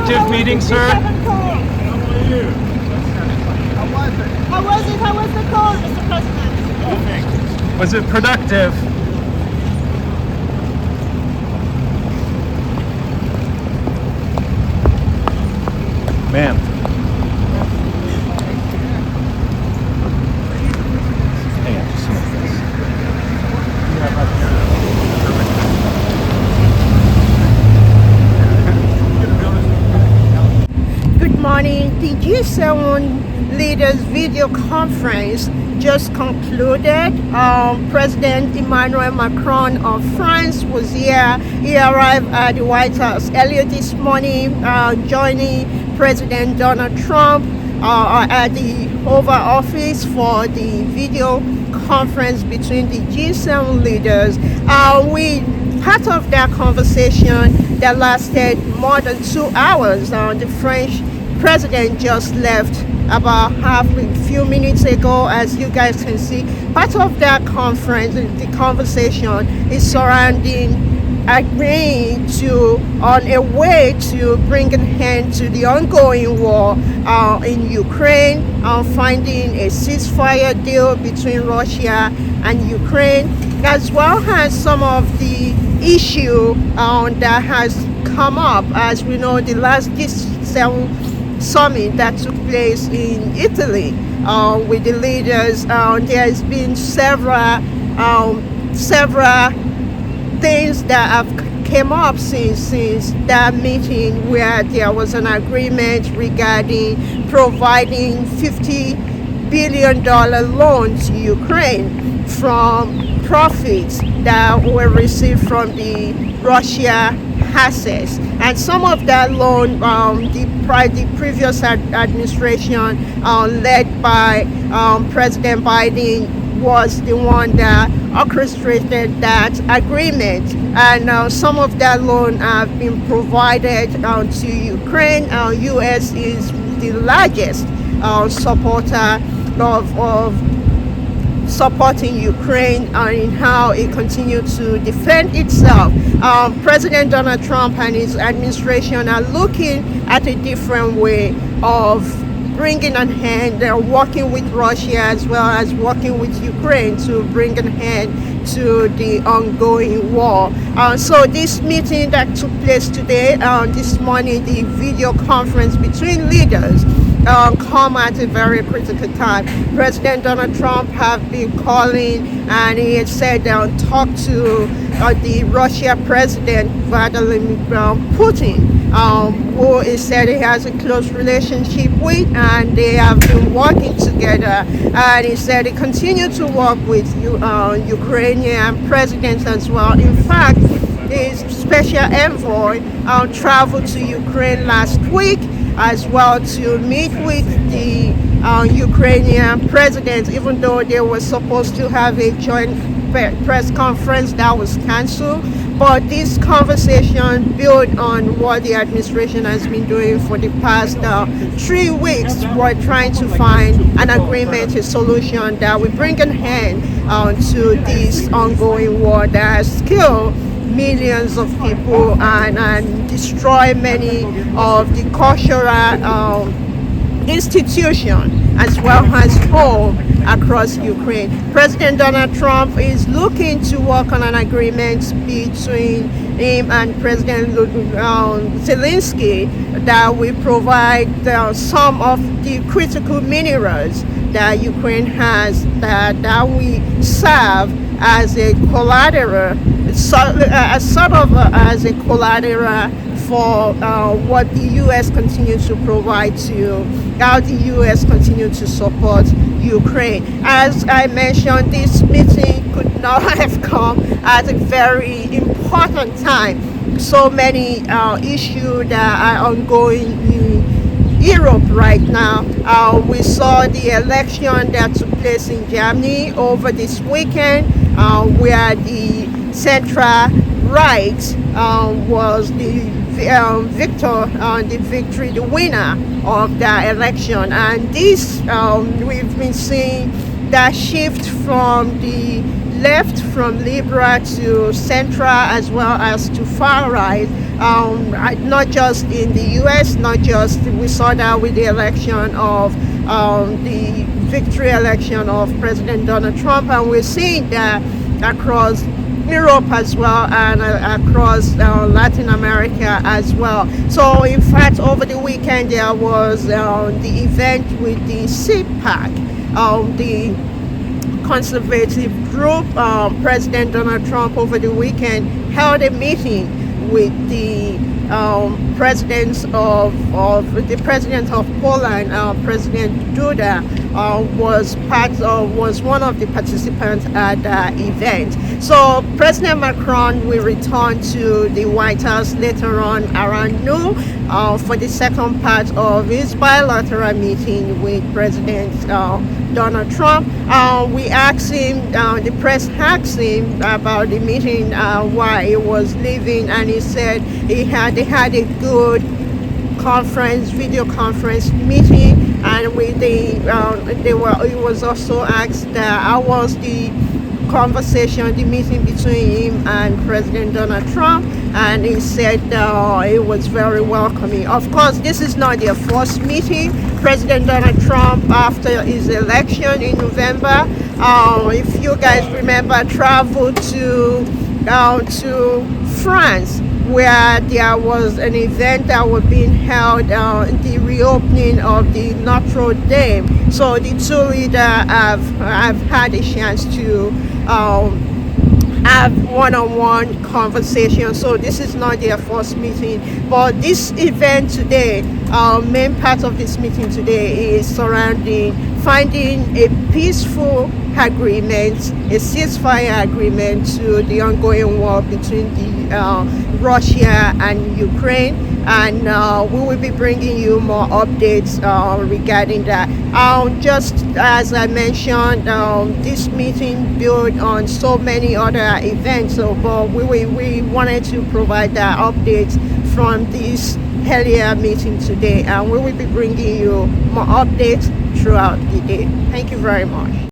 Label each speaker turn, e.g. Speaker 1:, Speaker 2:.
Speaker 1: productive meeting, sir?
Speaker 2: How was it? How was the call, Mr. President?
Speaker 1: Was it productive? Ma'am. Hang on, just some of this.
Speaker 2: Good morning. The G7 leaders video conference just concluded. President Emmanuel Macron of France was here. He arrived at the White House earlier this morning, joining President Donald Trump at the Oval Office for the video conference between the G7 leaders. Part of that conversation that lasted more than 2 hours. The French president just left about a few minutes ago, as you guys can see. Part of that conference, the conversation is surrounding agreeing on a way to bring an end to the ongoing war in Ukraine, finding a ceasefire deal between Russia and Ukraine, as well as some of the issue that has come up. As we know, the last G7 summit that took place in Italy with the leaders, there has been several things that have came up since that meeting, where there was an agreement regarding providing $50 billion loan to Ukraine from profits that were received from the Russia assets. And some of that loan, the previous administration led by President Biden was the one that orchestrated that agreement, and some of that loan have been provided to Ukraine. U.S. is the largest supporter of supporting Ukraine in how it continues to defend itself. President Donald Trump and his administration are looking at a different way of bringing an end, working with Russia as well as working with Ukraine to bring an end to the ongoing war. So this meeting that took place today, this morning, the video conference between leaders, come at a very critical time. President Donald Trump have been calling, and he had said talk to the Russia president Vladimir Putin, who he said he has a close relationship with, and they have been working together. And he said he continued to work with Ukrainian presidents as well. In fact, his special envoy traveled to Ukraine last week as well to meet with the Ukrainian president, even though they were supposed to have a joint press conference that was cancelled. But this conversation built on what the administration has been doing for the past 3 weeks. We're trying to find an agreement, a solution that will bring an end to this ongoing war that has killed millions of people and destroy many of the cultural institutions as well as home across Ukraine. President Donald Trump is looking to work on an agreement between him and President Zelensky that will provide some of the critical minerals that Ukraine has that will serve as a collateral, as a collateral for what the U.S. continues to provide to, how the U.S. continues to support Ukraine. As I mentioned, this meeting could not have come at a very important time. So many issues that are ongoing in Europe right now. We saw the election that took place in Germany over this weekend, where the central right was the victory, the winner of the election. And this, we've been seeing that shift from the left, from liberal to central as well as to far right, not just in the U.S., not just we saw that with the election of the victory election of President Donald Trump, and we're seeing that across Europe as well, and across Latin America as well. So in fact, over the weekend there was the event with the CPAC, the conservative group. President Donald Trump over the weekend held a meeting with the president of Poland, President Duda, was one of the participants at the event. So President Macron will return to the White House later on around noon for the second part of his bilateral meeting with President Donald Trump. We asked him, the press asked him about the meeting, why he was leaving, and he said they had a good video conference meeting, and he was also asked how was the conversation, the meeting between him and President Donald Trump, and he said it was very welcoming. Of course, this is not their first meeting. President Donald Trump, after his election in November, if you guys remember, traveled to France, where there was an event that was being held, the reopening of the Notre Dame. So the two leaders have had a chance to have one-on-one conversation. So this is not their first meeting, but this event today, main part of this meeting today is surrounding finding a peaceful agreement, a ceasefire agreement to the ongoing war between Russia and Ukraine, and we will be bringing you more updates regarding that. Just as I mentioned, this meeting built on so many other events, but we wanted to provide the updates from this earlier meeting today, and we will be bringing you more updates throughout the day. Thank you very much.